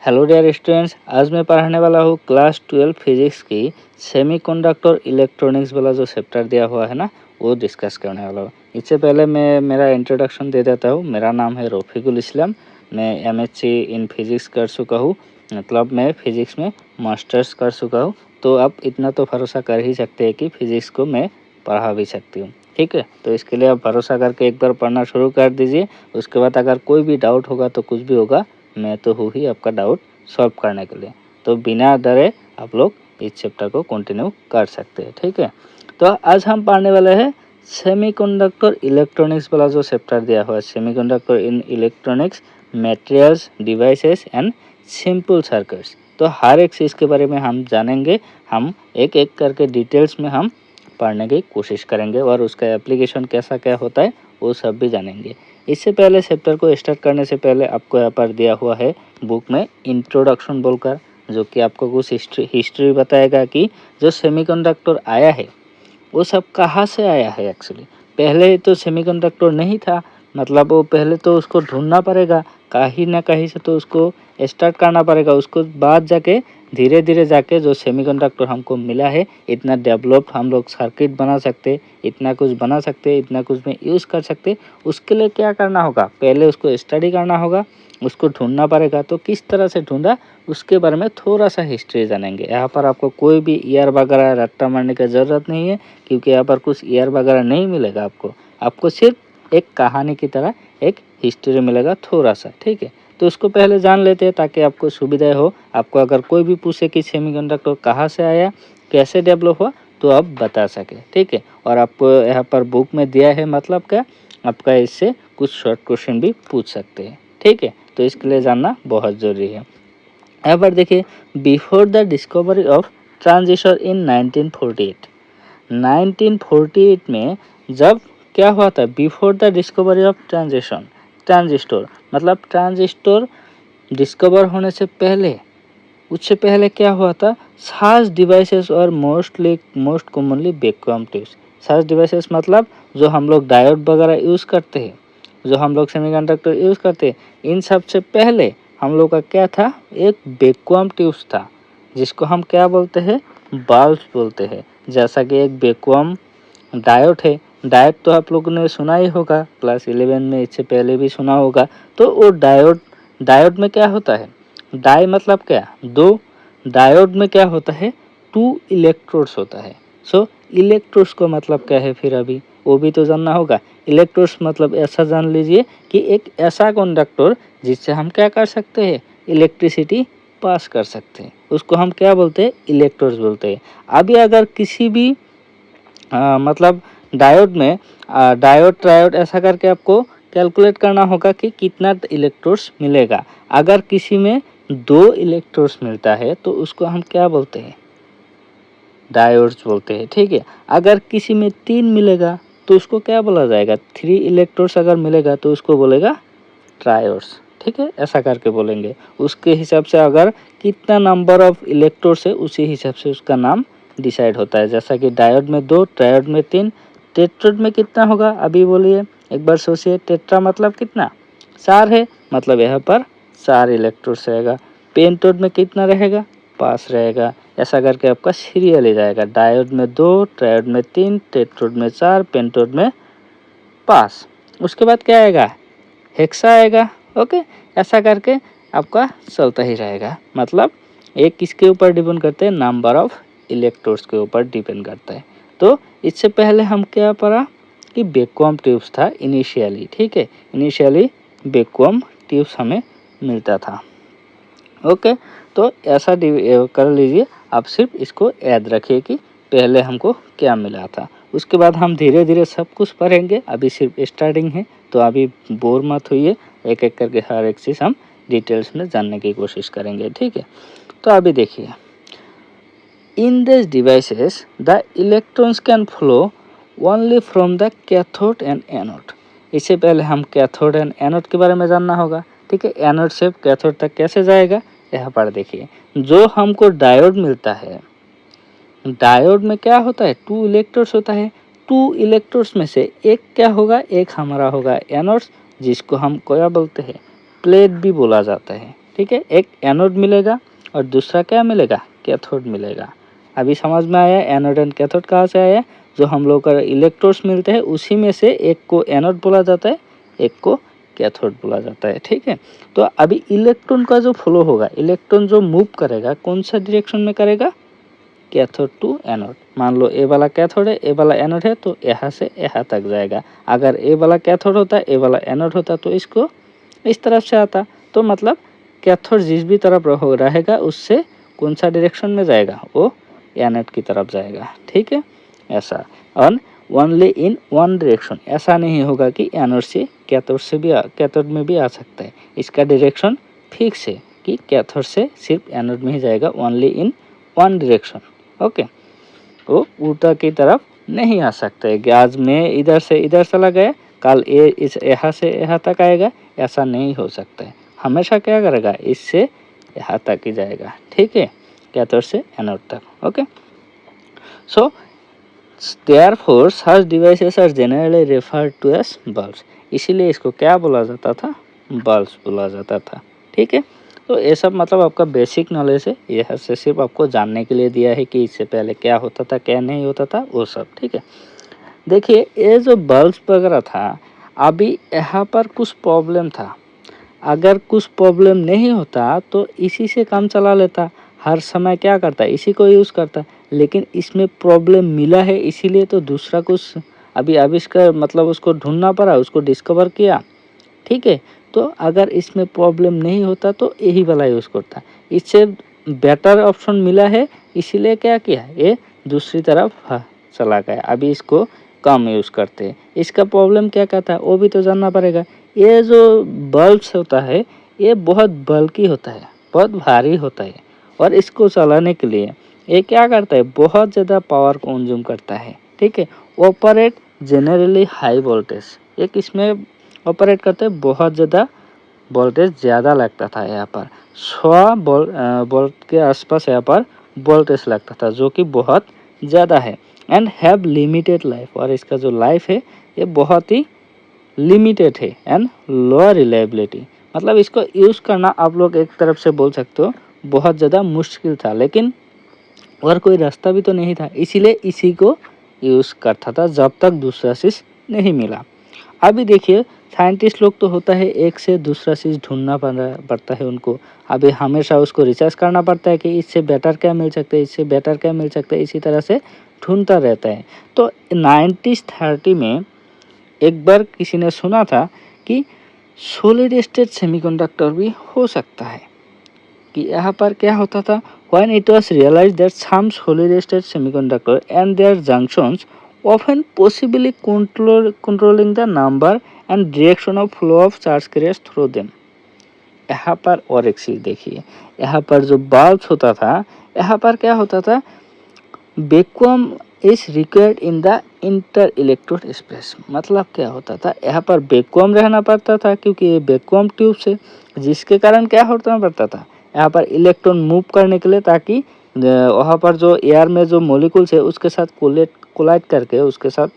Hello dear students, आज मैं पढ़ाने वाला हूँ क्लास 12 फिजिक्स की सेमीकंडक्टर इलेक्ट्रॉनिक्स वाला जो चैप्टर दिया हुआ है ना, वो डिस्कस करने वाला हूँ। इससे पहले मैं मेरा इंट्रोडक्शन दे देता हूँ। मेरा नाम है रफीकुल इस्लाम। मैं एमएससी इन फिजिक्स कर चुका हूँ, मतलब मैं फिजिक्स में मास्टर्स कर चुका हूँ। तो आप इतना तो भरोसा कर ही सकते हैं कि फिजिक्स को मैं पढ़ा भी सकती हूँ। ठीक है, तो इसके लिए आप भरोसा करके एक बार पढ़ना शुरू कर दीजिए। उसके बाद अगर कोई भी डाउट होगा तो कुछ भी होगा, मैं तो हूँ ही आपका डाउट सॉल्व करने के लिए। तो बिना डरे आप लोग इस चैप्टर को कंटिन्यू कर सकते हैं। ठीक है, तो आज हम पढ़ने वाले हैं सेमीकंडक्टर इलेक्ट्रॉनिक्स वाला जो चैप्टर दिया हुआ है, semiconductor in electronics materials devices and simple circuits. तो हर एक चीज़ के बारे में हम जानेंगे। हम एक एक करके डिटेल्स में हम पढ़ने की कोशिश करेंगे और उसका एप्लीकेशन कैसा क्या होता है वो सब भी जानेंगे। इससे पहले चैप्टर को स्टार्ट करने से पहले आपको यहाँ पर दिया हुआ है बुक में इंट्रोडक्शन बोलकर, जो कि आपको कुछ हिस्ट्री बताएगा कि जो सेमीकंडक्टर आया है वो सब कहाँ से आया है। एक्चुअली पहले तो सेमीकंडक्टर नहीं था, मतलब वो पहले तो उसको ढूंढना पड़ेगा कहीं ना कहीं से, तो उसको स्टार्ट करना पड़ेगा। उसको बाद जाके धीरे धीरे जाके जो सेमीकंडक्टर हमको मिला है, इतना डेवलप्ड हम लोग सर्किट बना सकते, इतना कुछ बना सकते, इतना कुछ में यूज़ कर सकते। उसके लिए क्या करना होगा, पहले उसको स्टडी करना होगा, उसको ढूंढना पड़ेगा। तो किस तरह से ढूंढा उसके बारे में थोड़ा सा हिस्ट्री जानेंगे। यहाँ पर आपको कोई भी ईयर वगैरह रट्टा मारने की ज़रूरत नहीं है, क्योंकि यहाँ पर कुछ ईयर वगैरह नहीं मिलेगा आपको सिर्फ एक कहानी की तरह एक हिस्ट्री मिलेगा थोड़ा सा। ठीक है, तो उसको पहले जान लेते हैं ताकि आपको सुविधा हो। आपको अगर कोई भी पूछे कि सेमीकंडक्टर कहाँ से आया, कैसे डेवलप हुआ, तो आप बता सके। ठीक है, और आपको यहाँ पर बुक में दिया है, मतलब क्या आपका इससे कुछ शॉर्ट क्वेश्चन भी पूछ सकते हैं। ठीक है, तो इसके लिए जानना बहुत ज़रूरी है। यहाँ पर देखिए, before the discovery of transistor इन 1948, 1948 में जब क्या हुआ था, before the discovery of transistor मतलब ट्रांजिस्टर डिस्कवर होने से पहले, उससे पहले क्या हुआ था, साच डिवाइसेस और मोस्ट कॉमनली वैक्यूम ट्यूब्स। साच डिवाइसेस मतलब जो हम लोग डायोड वगैरह यूज़ करते हैं, जो हम लोग सेमीकंडक्टर यूज़ करते हैं, इन सब से पहले हम लोग का क्या था, एक वैक्यूम ट्यूब्स था, जिसको हम क्या बोलते हैं, बल्ब बोलते हैं। जैसा कि एक वैक्यूम डायोड है, डायोड तो आप लोगों ने सुना ही होगा, क्लास 11 में इससे पहले भी सुना होगा। तो वो डायोड में क्या होता है, डाई मतलब क्या, दो, डायोड में क्या होता है, टू इलेक्ट्रोड्स होता है। सो इलेक्ट्रोड्स का मतलब क्या है, फिर अभी वो भी तो जानना होगा। इलेक्ट्रोड्स मतलब ऐसा जान लीजिए कि एक ऐसा कंडक्टर जिससे हम क्या कर सकते हैं, इलेक्ट्रिसिटी पास कर सकते हैं, उसको हम क्या बोलते हैं, इलेक्ट्रोड्स बोलते हैं। अभी अगर किसी भी मतलब डायोड में डायोड ट्रायोड ऐसा करके आपको कैलकुलेट करना होगा कि कितना इलेक्ट्रोड्स मिलेगा। अगर किसी में 2 इलेक्ट्रोड्स मिलता है तो उसको हम क्या बोलते हैं, डायोड्स बोलते हैं। ठीक है, अगर किसी में 3 मिलेगा तो उसको क्या बोला जाएगा, 3 इलेक्ट्रोड्स अगर मिलेगा तो उसको बोलेगा ट्रायोड्स। ठीक है, ऐसा करके बोलेंगे। उसके हिसाब से अगर कितना नंबर ऑफ इलेक्ट्रोड्स है उसी हिसाब से उसका नाम डिसाइड होता है। जैसा कि डायोड में 2, ट्रायोड में 3, टेट्रोड में कितना होगा, अभी बोलिए एक बार सोचिए। टेट्रा मतलब कितना, 4 है, मतलब यहाँ पर 4 इलेक्ट्रोड्स रहेगा। पेंटोड में कितना रहेगा, 5 रहेगा। ऐसा करके आपका सीरियल ही जाएगा, डायोड में 2, ट्रायोड में 3, टेट्रोड में 4, पेंटोड में 5। उसके बाद क्या आएगा, हेक्सा आएगा। ओके, ऐसा करके आपका चलता ही रहेगा। मतलब एक किसके ऊपर डिपेंड करते हैं, नंबर ऑफ इलेक्ट्रोड्स के ऊपर डिपेंड करता है। तो इससे पहले हम क्या पढ़ा कि वैक्यूम ट्यूब्स था इनिशियली। ठीक है, इनिशियली वैक्यूम ट्यूब्स हमें मिलता था। ओके, तो ऐसा कर लीजिए आप, सिर्फ इसको याद रखिए कि पहले हमको क्या मिला था। उसके बाद हम धीरे धीरे सब कुछ पढ़ेंगे, अभी सिर्फ स्टार्टिंग है, तो अभी बोर मत होइए। एक एक करके हर एक चीज़ हम डिटेल्स में जानने की कोशिश करेंगे। ठीक है, तो अभी देखिए, in this devices the electrons can flow only from the cathode and anode. इससे पहले हम कैथोड एंड एनोड के बारे में जानना होगा। ठीक है, एनोड से कैथोड तक कैसे जाएगा, यहाँ पर देखिए, जो हमको डायोड मिलता है, डायोड में क्या होता है, 2 इलेक्ट्रोड्स होता है। 2 इलेक्ट्रोड्स में से एक क्या होगा, एक हमारा होगा एनोड्स, जिसको हम क्या बोलते हैं, प्लेट भी बोला जाता है। ठीक है, एक एनोड मिलेगा और दूसरा क्या मिलेगा, कैथोड मिलेगा। अभी समझ में आया एनोड एंड कैथोड कहाँ से आया, जो हम लोग का इलेक्ट्रोड्स मिलते हैं उसी में से एक को एनोड बोला जाता है, एक को कैथोड बोला जाता है। ठीक है, तो अभी इलेक्ट्रॉन का जो फ्लो होगा, इलेक्ट्रॉन जो मूव करेगा कौन सा डायरेक्शन में करेगा, कैथोड टू एनोड। मान लो ए वाला कैथोड है, ए वाला एनोड है, तो यहाँ से यहाँ तक जाएगा। अगर ए वाला कैथोड होता, ए वाला एनोड होता तो इसको इस तरफ से आता। तो मतलब कैथोड जिस भी तरफ रहेगा उससे कौन सा डायरेक्शन में जाएगा, वो एनोड की तरफ जाएगा। ठीक है, ऐसा। और ओनली इन वन डायरेक्शन, ऐसा नहीं होगा कि एनोड से कैथोड में भी आ सकता है। इसका डायरेक्शन फिक्स है कि कैथोड से सिर्फ एनोड में ही जाएगा, only in one direction. Okay, वो उल्टा की तरफ नहीं आ सकता है कि आज मैं इधर से इधर चला गया, कल ये इस यहाँ से यहाँ तक आएगा, ऐसा नहीं हो सकता है। हमेशा क्या करेगा, इससे यहाँ तक ही जाएगा। ठीक है, कैथोड से एनोड तक। Okay, so therefore such devices are generally referred to as bulbs। इसीलिए इसको क्या बोला जाता था, बल्ब्स बोला जाता था। ठीक है, तो ये सब मतलब आपका बेसिक नॉलेज है, यह से सिर्फ आपको जानने के लिए दिया है कि इससे पहले क्या होता था क्या नहीं होता था वो सब। ठीक है, देखिए ये जो बल्ब्स वगैरह था, अभी यहाँ पर कुछ प्रॉब्लम था। अगर कुछ प्रॉब्लम नहीं होता तो इसी से काम चला लेता, हर समय क्या करता है, इसी को यूज़ करता। लेकिन इसमें प्रॉब्लम मिला है, इसीलिए तो दूसरा कुछ अभी आविष्कार मतलब उसको ढूंढना पड़ा, उसको डिस्कवर किया। ठीक है, तो अगर इसमें प्रॉब्लम नहीं होता तो यही वाला यूज़ करता। इससे बेटर ऑप्शन मिला है, इसीलिए क्या किया, ये दूसरी तरफ चला गया। अभी इसको कम यूज़ करते हैं। इसका प्रॉब्लम क्या कहता है वो भी तो जानना पड़ेगा। ये जो बल्ब्स होता है ये बहुत बल्कि होता है, बहुत भारी होता है, और इसको चलाने के लिए ये क्या करता है, बहुत ज़्यादा पावर कंज्यूम करता है। ठीक है, ऑपरेट जनरली हाई वोल्टेज, एक इसमें ऑपरेट करते हैं बहुत ज़्यादा वोल्टेज ज़्यादा लगता था। यहाँ पर 100 वोल्ट के आसपास यहाँ पर वोल्टेज लगता था, जो कि बहुत ज़्यादा है। एंड हैव लिमिटेड लाइफ, और इसका जो लाइफ है ये बहुत ही लिमिटेड है। एंड लो रिलायबिलिटी, मतलब इसको यूज़ करना आप लोग एक तरफ से बोल सकते हो बहुत ज़्यादा मुश्किल था, लेकिन और कोई रास्ता भी तो नहीं था, इसीलिए इसी को यूज़ करता था जब तक दूसरा चीज़ नहीं मिला। अभी देखिए साइंटिस्ट लोग तो होता है एक से दूसरा चीज़ ढूंढना पड़ता है उनको। अभी हमेशा उसको रिसर्च करना पड़ता है कि इससे बेटर क्या मिल सकता है, इससे बेटर क्या मिल सकता है, इसी तरह से ढूंढता रहता है। तो 1930 में एक बार किसी ने सुना था कि सॉलिड स्टेट सेमीकंडक्टर भी हो सकता है। कि यहाँ पर क्या होता था, when it was realized that some solid state semiconductor and their junctions often possibly controlling the number and direction of flow of charge carriers through them। यहाँ पर और एक चीज देखिए, यहाँ पर जो बल्ब्स होता था, यहाँ पर क्या होता था, vacuum is required in the inter electrode space. मतलब क्या होता था, यहाँ पर वैक्यूम रहना पड़ता था, क्योंकि ये वैक्यूम ट्यूब से, जिसके कारण क्या होना पड़ता था, यहाँ पर इलेक्ट्रॉन मूव करने के लिए, ताकि वहाँ पर जो एयर में जो मॉलिक्यूल्स है उसके साथ कोलाइड करके, उसके साथ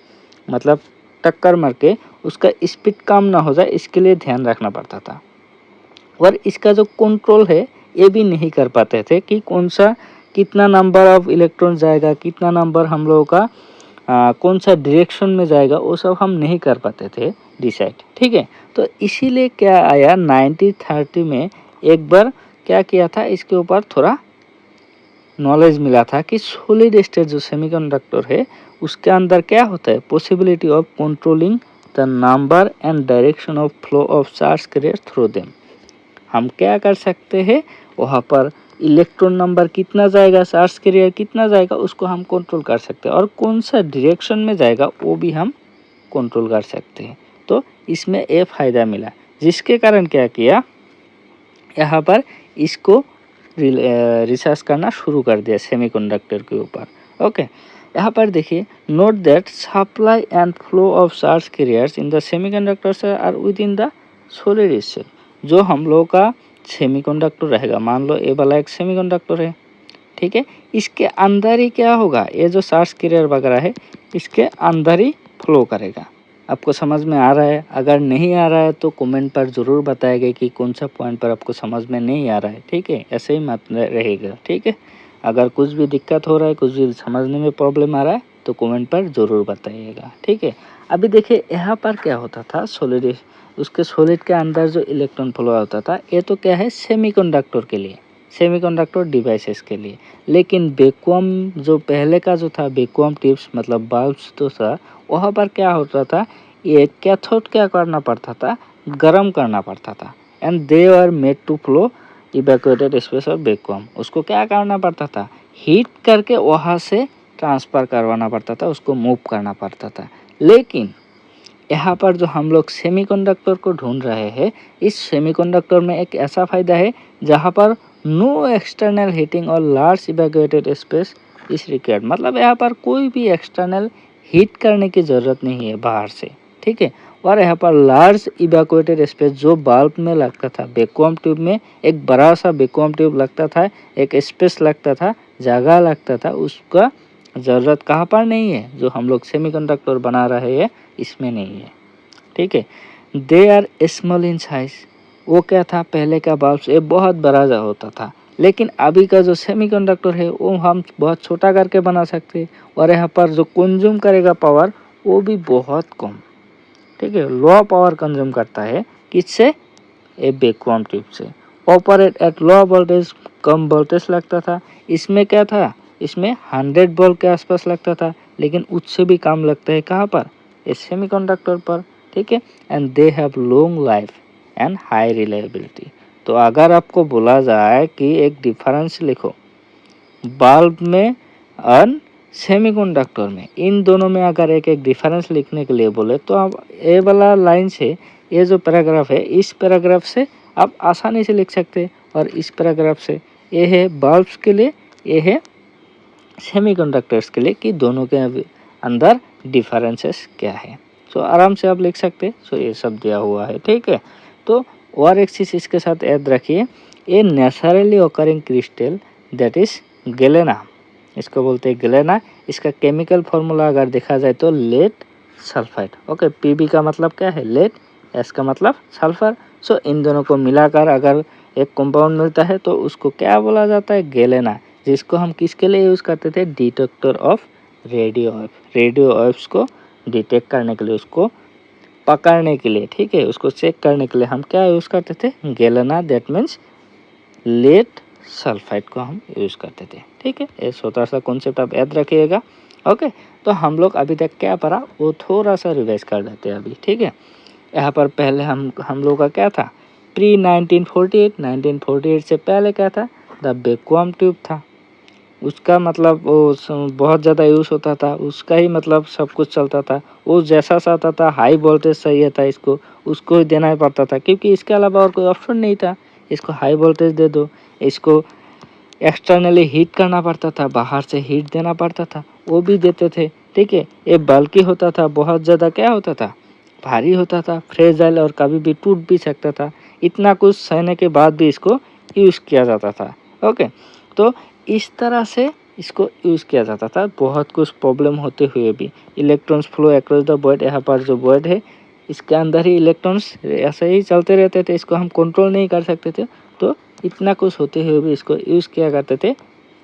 मतलब टक्कर मार के उसका स्पीड कम ना हो जाए, इसके लिए ध्यान रखना पड़ता था। और इसका जो कंट्रोल है ये भी नहीं कर पाते थे कि कौन सा कितना नंबर ऑफ इलेक्ट्रॉन जाएगा, कितना नंबर हम लोगों का कौन सा डायरेक्शन में जाएगा, वो सब हम नहीं कर पाते थे डिसाइड। ठीक है, तो इसीलिए क्या आया 1930 में एक बार क्या किया था, इसके ऊपर थोड़ा नॉलेज मिला था कि सॉलिड स्टेट जो सेमीकंडक्टर है उसके अंदर क्या होता है, possibility of controlling the number and direction of flow of charge carrier through them. हम क्या कर सकते हैं, वहाँ पर इलेक्ट्रॉन नंबर कितना जाएगा, चार्ज कैरियर कितना जाएगा, उसको हम कंट्रोल कर सकते हैं, और कौन सा डायरेक्शन में जाएगा वो भी हम कंट्रोल कर सकते हैं। तो इसमें ये फ़ायदा मिला, जिसके कारण क्या किया, यहाँ पर इसको रिसर्च करना शुरू कर दिया सेमीकंडक्टर के ऊपर। ओके, यहाँ पर देखिए, note that supply and flow of charge carriers in the semiconductors are within the solid state. जो हम लोग का सेमीकंडक्टर रहेगा, मान लो ये वाला एक सेमीकंडक्टर है, ठीक है, इसके अंदर ही क्या होगा, ये जो चार्ज कैरियर वगैरह है इसके अंदर ही फ्लो करेगा। आपको समझ में आ रहा है? अगर नहीं आ रहा है तो कमेंट पर ज़रूर बताइएगा कि कौन सा पॉइंट पर आपको समझ में नहीं आ रहा है, ठीक है? ऐसे ही मत रहेगा, ठीक है? अगर कुछ भी दिक्कत हो रहा है, कुछ भी समझने में प्रॉब्लम आ रहा है तो कमेंट पर ज़रूर बताइएगा, ठीक है? अभी देखिए यहाँ पर क्या होता था, सॉलिड उसके सॉलिड के अंदर जो इलेक्ट्रॉन फ्लो होता था, ये तो क्या है सेमीकंडक्टर के लिए, सेमीकंडक्टर डिवाइसेस के लिए। लेकिन वैक्यूम जो पहले का जो था वैक्यूम ट्यूब्स मतलब बल्ब्स तो था, वहाँ पर क्या होता था, ये कैथोड क्या करना पड़ता था, गर्म करना पड़ता था। And they are made to flow evacuated space or vacuum, उसको क्या करना पड़ता था, हीट करके वहाँ से ट्रांसफ़र करवाना पड़ता था, उसको मूव करना पड़ता था। लेकिन यहाँ पर जो हम लोग सेमीकंडक्टर को ढूंढ रहे हैं, इस सेमीकंडक्टर में एक ऐसा फ़ायदा है जहाँ पर नो एक्सटर्नल हीटिंग और large evacuated space is required, मतलब यहाँ पर कोई भी एक्सटर्नल हीट करने की ज़रूरत नहीं है बाहर से, ठीक है? और यहाँ पर लार्ज इवैक्यूएटेड स्पेस जो बल्ब में लगता था, वैक्यूम ट्यूब में एक बड़ा सा वैक्यूम ट्यूब लगता था, एक स्पेस लगता था, जगह लगता था, उसका ज़रूरत कहाँ पर नहीं है, जो हम लोग सेमीकंडक्टर बना रहे हैं इसमें नहीं है, ठीक है? They are small in size, वो क्या था पहले का बल्ब ये बहुत बड़ा होता था, लेकिन अभी का जो सेमीकंडक्टर है वो हम बहुत छोटा करके बना सकते हैं। और यहाँ पर जो कंज्यूम करेगा पावर वो भी बहुत कम, ठीक है? लो पावर कंज्यूम करता है, किससे, ए वैक्यूम ट्यूब से। Operate at low voltage, come voltage लगता था, इसमें क्या था, इसमें 100 वोल्ट के आसपास लगता था, लेकिन उससे भी कम लगता है कहाँ पर, इस सेमीकंडक्टर पर, ठीक है? And they have long life and high reliability. तो अगर आपको बोला जाए कि एक डिफरेंस लिखो बल्ब में और सेमीकंडक्टर में, इन दोनों में अगर एक एक डिफरेंस लिखने के लिए बोले तो आप ये वाला लाइन से, ये जो पैराग्राफ है इस पैराग्राफ से आप आसानी से लिख सकते हैं, और इस पैराग्राफ से ये है बल्ब्स के लिए, ये है सेमीकंडक्टर्स के लिए, कि दोनों के अंदर डिफरेंसेस क्या है। सो आराम से आप लिख सकते हैं। सो ये सब दिया हुआ है, ठीक है? तो और एक चीज़ इसके साथ याद रखिए, ये naturally occurring crystal that is galena, इसको बोलते हैं गैलेना। इसका केमिकल फार्मूला अगर देखा जाए तो लेड सल्फाइड, ओके? पीबी का मतलब क्या है, लेड, एस का मतलब सल्फर। सो इन दोनों को मिलाकर अगर एक कंपाउंड मिलता है तो उसको क्या बोला जाता है, गैलेना, जिसको हम किसके लिए यूज़ करते थे, detector of radio wave, radio waves को डिटेक्ट करने के लिए, उसको पकड़ने के लिए, ठीक है, उसको चेक करने के लिए हम क्या यूज़ करते थे, galena, that means lead sulphide को हम यूज़ करते थे, ठीक है? ये छोटा सा कॉन्सेप्ट आप याद रखिएगा, ओके? तो हम लोग अभी तक क्या पढ़ा वो थोड़ा सा रिवाइज कर देते हैं अभी, ठीक है? यहाँ पर पहले हम लोग का क्या था, प्री 1948, 1948 से पहले क्या था, द वैक्यूम ट्यूब था। उसका मतलब वो बहुत ज़्यादा यूज़ होता था, उसका ही मतलब सब कुछ चलता था। वो जैसा सा आता था, हाई वोल्टेज चाहिए था इसको, उसको ही देना ही पड़ता था, क्योंकि इसके अलावा और कोई ऑप्शन नहीं था। इसको हाई वोल्टेज दे दो, इसको एक्सटर्नली हीट करना पड़ता था, बाहर से हीट देना पड़ता था, वो भी देते थे, ठीक है? ये बल्कि होता था, बहुत ज़्यादा क्या होता था, भारी होता था, फ्रेजाइल, और कभी भी टूट भी सकता था। इतना कुछ सहने के बाद भी इसको यूज़ किया जाता था, ओके? तो इस तरह से इसको यूज़ किया जाता था, बहुत कुछ प्रॉब्लम होते हुए भी। Electrons flow across the void, यहाँ पर जो वॉइड है इसके अंदर ही इलेक्ट्रॉन्स ऐसे ही चलते रहते थे, इसको हम कंट्रोल नहीं कर सकते थे। तो इतना कुछ होते हुए भी इसको यूज़ किया करते थे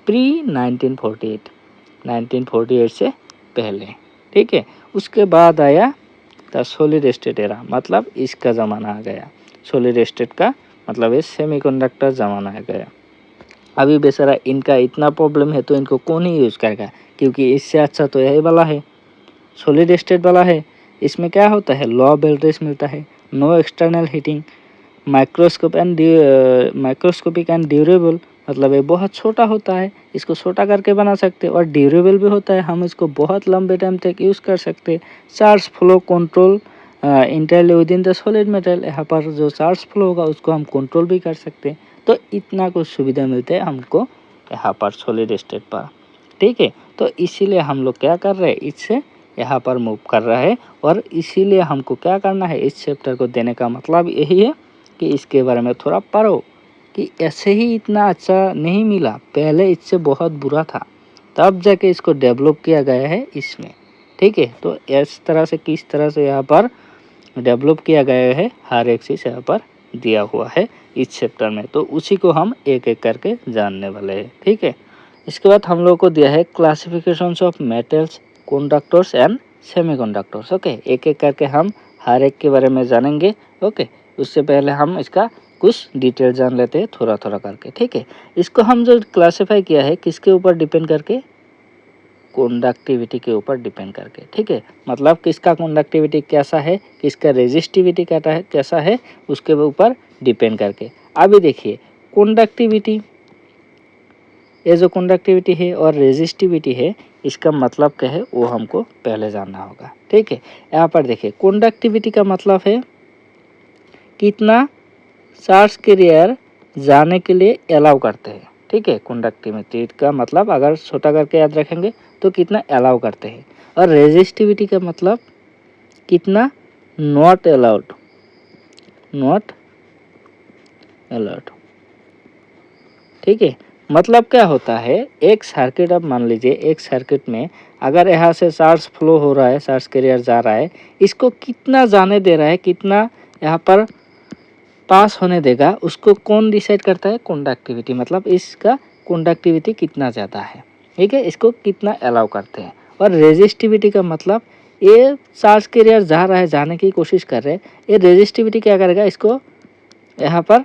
प्री 1948, 1948 से पहले, ठीक है? उसके बाद आया द सॉलिड स्टेट एरा, मतलब इसका ज़माना आ गया। सॉलिड स्टेट का मतलब ये सेमीकंडक्टर ज़माना आ गया। अभी बेचारा इनका इतना प्रॉब्लम है तो इनको कौन ही यूज़ करेगा, क्योंकि इससे अच्छा तो यही वाला है, सॉलिड स्टेट वाला है। इसमें क्या होता है, लो वोल्टेज मिलता है, no external heating, microscopic and durable, मतलब ये बहुत छोटा होता है, इसको छोटा करके बना सकते हैं, और ड्यूरेबल भी होता है, हम इसको बहुत लंबे टाइम तक यूज़ कर सकते हैं। Charge flow control इंटरली with in the solid metal, यहाँ पर जो चार्ज फ्लो होगा उसको हम कंट्रोल भी कर सकते हैं। तो इतना कुछ सुविधा मिलते हैं हमको यहाँ पर सॉलिड स्टेट पर, ठीक है? तो इसीलिए हम लोग क्या कर रहे हैं, इससे यहाँ पर मूव कर रहा है, और इसीलिए हमको क्या करना है, इस चैप्टर को देने का मतलब यही है कि इसके बारे में थोड़ा पढ़ो, कि ऐसे ही इतना अच्छा नहीं मिला, पहले इससे बहुत बुरा था, तब जाके इसको डेवलप किया गया है इसमें, ठीक है। तो इस तरह से किस तरह से यहाँ पर डेवलप किया गया है, हर एक चीज़ यहाँ पर दिया हुआ है इस चैप्टर में। तो उसी को हम एक एक करके जानने वाले हैं, ठीक है। इसके बाद हम लोग को दिया है classifications of metals, conductors and semiconductors. Okay, एक एक करके हम हर एक के बारे में जानेंगे। ओके, उससे पहले हम इसका कुछ डिटेल जान लेते हैं थोड़ा थोड़ा करके, ठीक है। इसको हम जो क्लासिफाई किया है किसके ऊपर डिपेंड करके, कंडक्टिविटी के ऊपर डिपेंड करके, ठीक है। मतलब किसका कंडक्टिविटी कैसा है, किसका रेजिस्टिविटी कैसा है, उसके ऊपर डिपेंड करके। अभी देखिए कंडक्टिविटी, ये जो कंडक्टिविटी है और रेजिस्टिविटी है, इसका मतलब क्या है वो हमको पहले जानना होगा, ठीक है। यहाँ पर देखिए कंडक्टिविटी का मतलब है कितना चार्ज कैरियर जाने के लिए अलाउ करते हैं, ठीक है। कंडक्टिविटी का मतलब अगर छोटा करके याद रखेंगे तो कितना अलाउ करते हैं, और रेजिस्टिविटी का मतलब कितना नॉट अलाउड, ठीक है। मतलब क्या होता है, एक सर्किट, अब मान लीजिए एक सर्किट में अगर यहाँ से चार्ज फ्लो हो रहा है, चार्ज कैरियर जा रहा है, इसको कितना जाने दे रहा है, कितना यहाँ पर पास होने देगा, उसको कौन डिसाइड करता है, कंडक्टिविटी। मतलब इसका कंडक्टिविटी कितना ज़्यादा है, ठीक है, इसको कितना अलाउ करते हैं। और रेजिस्टिविटी का मतलब ये चार्ज कैरियर जा रहा है, जाने की कोशिश कर रहे हैं, ये रेजिस्टिविटी क्या करेगा, इसको यहाँ पर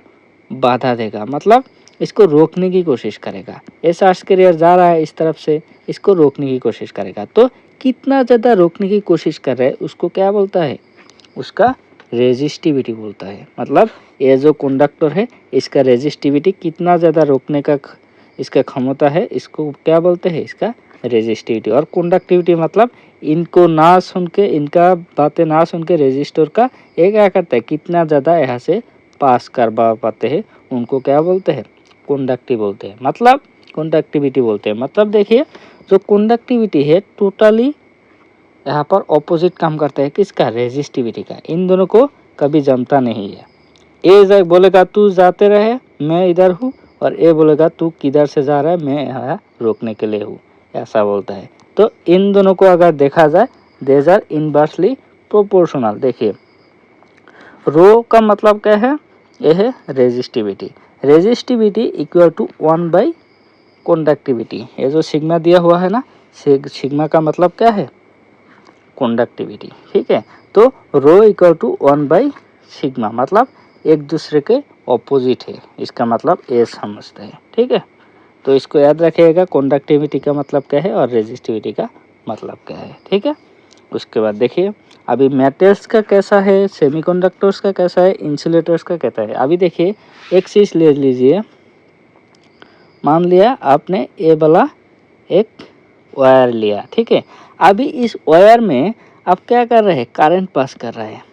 बाधा देगा, मतलब इसको रोकने की कोशिश करेगा। ये चार्ज कैरियर जा रहा है इस तरफ से, इसको रोकने की कोशिश करेगा। तो कितना ज़्यादा रोकने की कोशिश कर रहे हैं उसको क्या बोलता है, उसका रेजिस्टिविटी बोलता है। मतलब ये जो कंडक्टर है इसका रेजिस्टिविटी कितना ज़्यादा रोकने का इसका क्षमता है, इसको क्या बोलते हैं, इसका रेजिस्टिविटी। और कंडक्टिविटी मतलब इनको ना सुन के, इनका बातें ना सुन के रेजिस्टर का ये क्या करता है, कितना ज़्यादा यहाँ से पास करवा पाते हैं, उनको क्या बोलते हैं, कंडक्टिव बोलते हैं, मतलब कंडक्टिविटी बोलते हैं। मतलब देखिए जो कंडक्टिविटी है टोटली यहाँ पर ऑपोजिट काम करता है किसका, रेजिस्टिविटी का। इन दोनों को कभी जमता नहीं है। ए बोलेगा तू जाते रहे, मैं इधर हूँ, और ए बोलेगा तू किधर से जा रहा है, मैं यहाँ रोकने के लिए हूँ, ऐसा बोलता है। तो इन दोनों को अगर देखा जाए, देज आर इनवर्सली प्रोपोर्शनल। देखिए रो का मतलब क्या है, ये है resistivity. Resistivity equal to 1 by conductivity. ये जो सिग्मा दिया हुआ है ना, सिग्मा का मतलब क्या है, कंडक्टिविटी, ठीक है। तो rho equal to 1 by sigma, मतलब एक दूसरे के ऑपोजिट है, इसका मतलब ए समझते हैं, ठीक है। तो इसको याद रखिएगा, कंडक्टिविटी का मतलब क्या है और रेजिस्टिविटी का मतलब क्या है, ठीक है। उसके बाद देखिए अभी मेटल्स का कैसा है, सेमीकंडक्टर्स का कैसा है, इंसुलेटर्स का कैसा है। अभी देखिए एक चीज़ ले लीजिए, मान लिया आपने ये वाला एक वायर लिया, ठीक है। अभी इस वायर में आप क्या कर रहे हैं, करंट पास कर रहे हैं,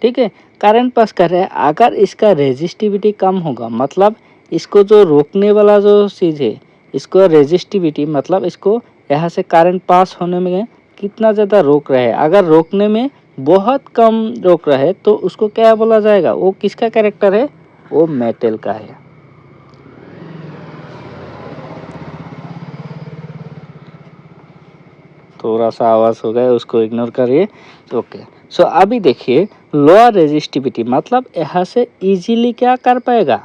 ठीक है। करंट पास कर रहे हैं, अगर इसका रेजिस्टिविटी कम होगा, मतलब इसको जो रोकने वाला जो चीज़ है, इसको रेजिस्टिविटी मतलब इसको यहाँ से करंट पास होने में कितना ज़्यादा रोक रहा है। अगर रोकने में बहुत कम रोक रहा है तो उसको क्या बोला जाएगा, वो किसका कैरेक्टर है, वो मेटल का है। थोड़ा सा आवाज़ हो गया, उसको इग्नोर करिए, ओके। सो अभी देखिए लोअर रेजिस्टिविटी मतलब यहाँ से इजीली क्या कर पाएगा,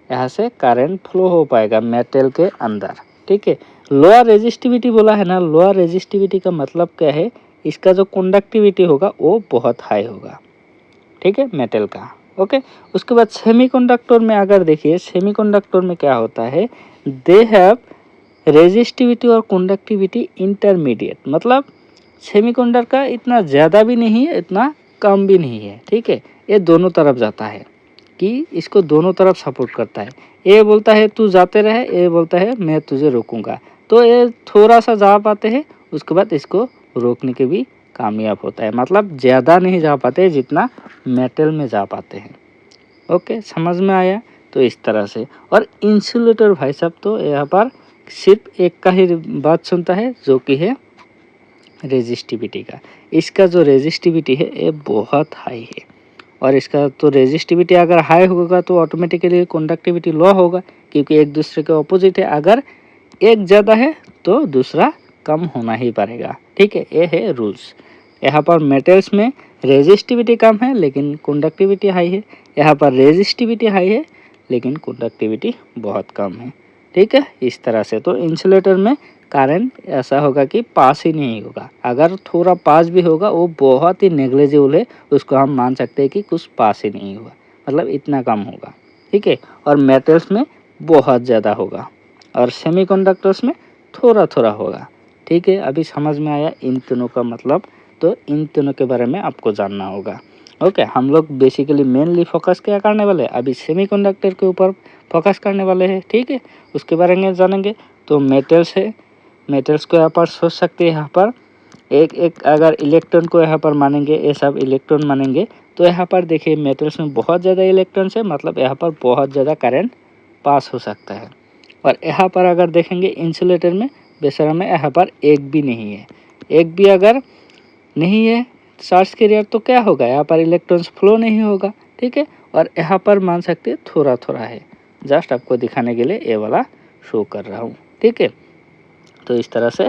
यहाँ से करंट फ्लो हो पाएगा मेटल के अंदर, ठीक है। लोअर रेजिस्टिविटी बोला है ना, लोअर रेजिस्टिविटी का मतलब क्या है, इसका जो कंडक्टिविटी होगा वो बहुत हाई होगा, ठीक है, मेटल का, ओके। उसके बाद सेमीकंडक्टर में अगर देखिए, सेमीकंडक्टर में क्या होता है, दे हैव रेजिस्टिविटी और कंडक्टिविटी इंटरमीडिएट। मतलब सेमीकंडक्टर का इतना ज़्यादा भी नहीं है, इतना कम भी नहीं है, ठीक है। ये दोनों तरफ जाता है, कि इसको दोनों तरफ सपोर्ट करता है। ये बोलता है तू जाते रहे, ये बोलता है मैं तुझे रोकूंगा। तो ये थोड़ा सा जा पाते हैं, उसके बाद इसको रोकने के भी कामयाब होता है। मतलब ज़्यादा नहीं जा पाते जितना मेटल में जा पाते हैं, ओके, समझ में आया। तो इस तरह से। और इंसुलेटर भाई साहब तो यहाँ पर सिर्फ एक का ही बात सुनता है, जो कि है रेजिस्टिविटी का। इसका जो रेजिस्टिविटी है ये बहुत हाई है, और इसका तो रेजिस्टिविटी अगर हाई होगा तो ऑटोमेटिकली कंडक्टिविटी लो होगा, क्योंकि एक दूसरे के ऑपोजिट है। अगर एक ज़्यादा है तो दूसरा कम होना ही पड़ेगा। ठीक है, ये है रूल्स। यहाँ पर मेटल्स में रेजिस्टिविटी कम है लेकिन कंडक्टिविटी हाई है, यहाँ पर रेजिस्टिविटी हाई है लेकिन कंडक्टिविटी बहुत कम है। ठीक है, इस तरह से। तो इंसुलेटर में करंट ऐसा होगा कि पास ही नहीं होगा, अगर थोड़ा पास भी होगा वो बहुत ही नेग्लिजिबल है, उसको हम मान सकते हैं कि कुछ पास ही नहीं होगा, मतलब इतना कम होगा। ठीक है, और मेटल्स में बहुत ज़्यादा होगा और सेमीकंडक्टर्स में थोड़ा थोड़ा होगा। ठीक है, अभी समझ में आया इन तीनों का मतलब। तो इन तीनों के बारे में आपको जानना होगा। ओके, हम लोग बेसिकली मेनली फोकस क्या करने वाले हैं, अभी सेमीकंडक्टर के ऊपर फोकस करने वाले हैं। ठीक है, उसके बारे में जानेंगे। तो मेटल्स है, मेटल्स को यहाँ पर सोच सकते हैं, यहाँ पर एक एक अगर इलेक्ट्रॉन को यहाँ पर मानेंगे, ये सब इलेक्ट्रॉन मानेंगे, तो यहाँ पर देखिए मेटल्स में बहुत ज़्यादा इलेक्ट्रॉन्स है, मतलब यहाँ पर बहुत ज़्यादा करंट पास हो सकता है। और यहाँ पर अगर देखेंगे इंसुलेटर में बेशर्म में यहाँ पर एक भी नहीं है, एक भी अगर नहीं है चार्ज कैरियर तो क्या होगा, यहाँ पर इलेक्ट्रॉन्स फ्लो नहीं होगा। ठीक है, और यहाँ पर मान सकते थोड़ा थोड़ा है, जस्ट आपको दिखाने के लिए ये वाला शो कर रहा हूँ। ठीक है, तो इस तरह से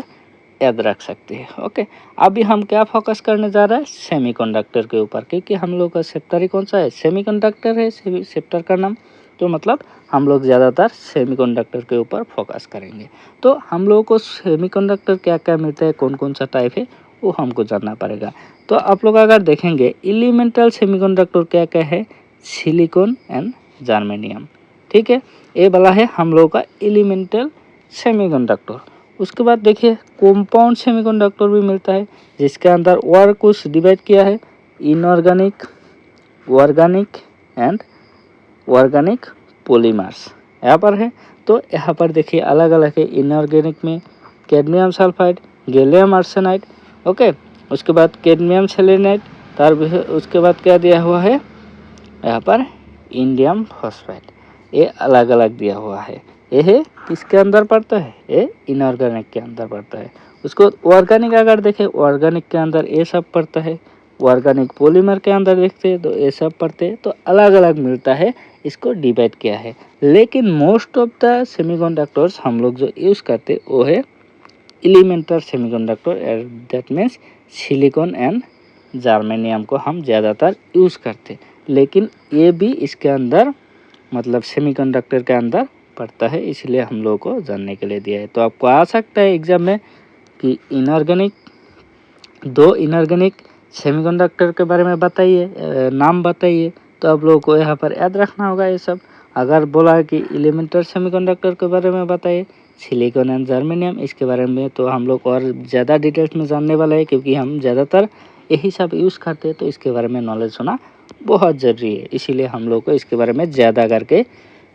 याद रख सकते हैं। ओके, अभी हम क्या फोकस करने जा रहे हैं, सेमीकंडक्टर के ऊपर, क्योंकि हम लोग का चैप्टर ही कौन सा है, सेमीकंडक्टर है चैप्टर का नाम। तो मतलब हम लोग ज़्यादातर सेमीकंडक्टर के ऊपर फोकस करेंगे। तो हम लोगों को सेमीकंडक्टर क्या क्या मिलता है, कौन कौन सा टाइप है, वो हमको जानना पड़ेगा। तो आप लोग अगर देखेंगे एलिमेंटल सेमीकंडक्टर क्या क्या है, सिलिकॉन एंड जर्मेनियम। ठीक है, ये वाला है हम लोगों का एलिमेंटल सेमीकंडक्टर। उसके बाद देखिए कंपाउंड सेमीकंडक्टर भी मिलता है, जिसके अंदर और कुछ डिवाइड किया है, inorganic, organic and organic polymers यहाँ पर है। तो यहाँ पर देखिए अलग अलग है, इनऑर्गेनिक में cadmium sulphide, gallium arsenide. Okay, उसके बाद कैडमियम सेलेनाइड, उसके बाद क्या दिया हुआ है यहाँ पर, इंडियम फॉस्फाइड। ये अलग अलग दिया हुआ है। ये है किसके अंदर पड़ता है, ये इनऑर्गेनिक के अंदर पड़ता है। उसको ऑर्गेनिक अगर देखें, ऑर्गेनिक के अंदर ये सब पड़ता है, ऑर्गेनिक पॉलीमर के अंदर देखते हैं तो ये सब पड़ते हैं। तो अलग अलग मिलता है, इसको डिवाइड किया है। लेकिन मोस्ट ऑफ द सेमीकंडक्टर्स हम लोग जो यूज़ करते वो है elemental semiconductor, that means silicon and germanium को हम ज़्यादातर यूज़ करते। लेकिन ये भी इसके अंदर मतलब सेमीकंडक्टर के अंदर पड़ता है, इसलिए हम लोगों को जानने के लिए दिया है। तो आपको आ सकता है एग्जाम में कि इनऑर्गेनिक, दो इनऑर्गेनिक सेमीकंडक्टर के बारे में बताइए, नाम बताइए। तो आप लोगों को यहाँ पर याद रखना होगा ये सब। अगर बोला है कि एलिमेंटल सेमीकंडक्टर के बारे में बताइए, सिलिकॉन एंड जर्मेनियम, इसके बारे में तो हम लोग और ज़्यादा डिटेल्स में जानने वाले हैं, क्योंकि हम ज़्यादातर यही सब यूज़ करते हैं। तो इसके बारे में नॉलेज होना बहुत ज़रूरी है, इसीलिए हम लोग को इसके बारे में ज़्यादा करके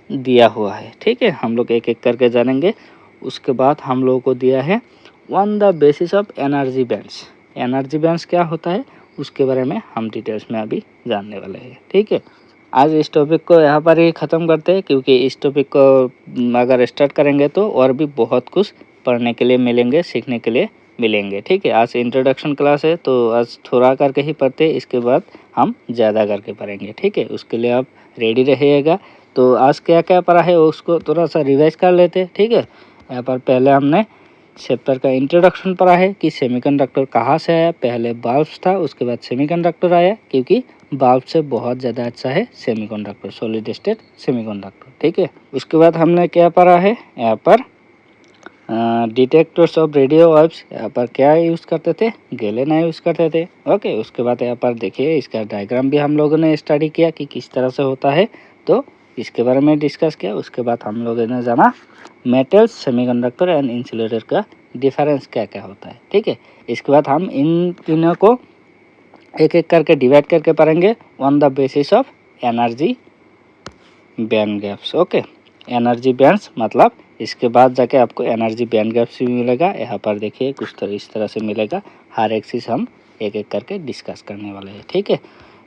दिया हुआ है। ठीक है, हम लोग एक एक करके जानेंगे। उसके बाद हम लोगों को दिया है on the basis of energy bands. Energy bands क्या होता है उसके बारे में हम डिटेल्स में अभी जानने वाले हैं। ठीक है, आज इस टॉपिक को यहाँ पर ही ख़त्म करते हैं, क्योंकि इस टॉपिक को अगर स्टार्ट करेंगे तो और भी बहुत कुछ पढ़ने के लिए मिलेंगे, सीखने के लिए मिलेंगे। ठीक है, आज इंट्रोडक्शन क्लास है तो आज थोड़ा करके ही पढ़ते, इसके बाद हम ज़्यादा करके पढ़ेंगे। ठीक है, उसके लिए आप रेडी रहिएगा। तो आज क्या क्या पढ़ा है उसको थोड़ा सा रिवाइज कर लेते हैं। ठीक है, यहाँ पर पहले हमने चैप्टर का इंट्रोडक्शन पढ़ा है कि सेमीकंडक्टर कहाँ से आया। पहले बल्ब्स था, उसके बाद सेमीकंडक्टर आया, क्योंकि बल्ब से बहुत ज़्यादा अच्छा है सेमीकंडक्टर, सॉलिड स्टेट सेमीकंडक्टर। ठीक है, उसके बाद हमने क्या पढ़ा है यहाँ पर, डिटेक्टर्स ऑफ रेडियो वेव्स। यहाँ पर क्या यूज़ करते थे, गैलेना यूज़ करते थे। ओके, उसके बाद यहाँ पर देखिए इसका डायग्राम भी हम लोगों ने स्टडी किया कि किस तरह से होता है, तो इसके बारे में डिस्कस किया। उसके बाद हम लोगों ने जाना मेटल्स, सेमीकंडक्टर एंड इंसुलेटर का डिफरेंस क्या क्या होता है। ठीक है, इसके बाद हम इन तीनों को एक एक करके डिवाइड करके पढ़ेंगे on the basis of energy band gaps. Okay, energy bands मतलब इसके बाद जाके आपको एनर्जी बैंड गैप्स भी मिलेगा। यहाँ पर देखिए कुछ तरह इस तरह से मिलेगा, हर एक चीज़ हम एक एक करके डिस्कस करने वाले हैं। ठीक है,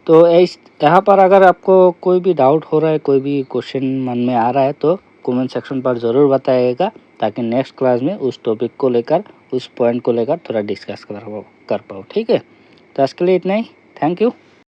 तो इस यहाँ पर अगर आपको कोई भी डाउट हो रहा है, कोई भी क्वेश्चन मन में आ रहा है तो कमेंट सेक्शन पर ज़रूर बताइएगा, ताकि नेक्स्ट क्लास में उस टॉपिक को लेकर, उस पॉइंट को लेकर थोड़ा डिस्कस कर पाऊँ। ठीक है, तो आज के लिए इतना ही। Thank you.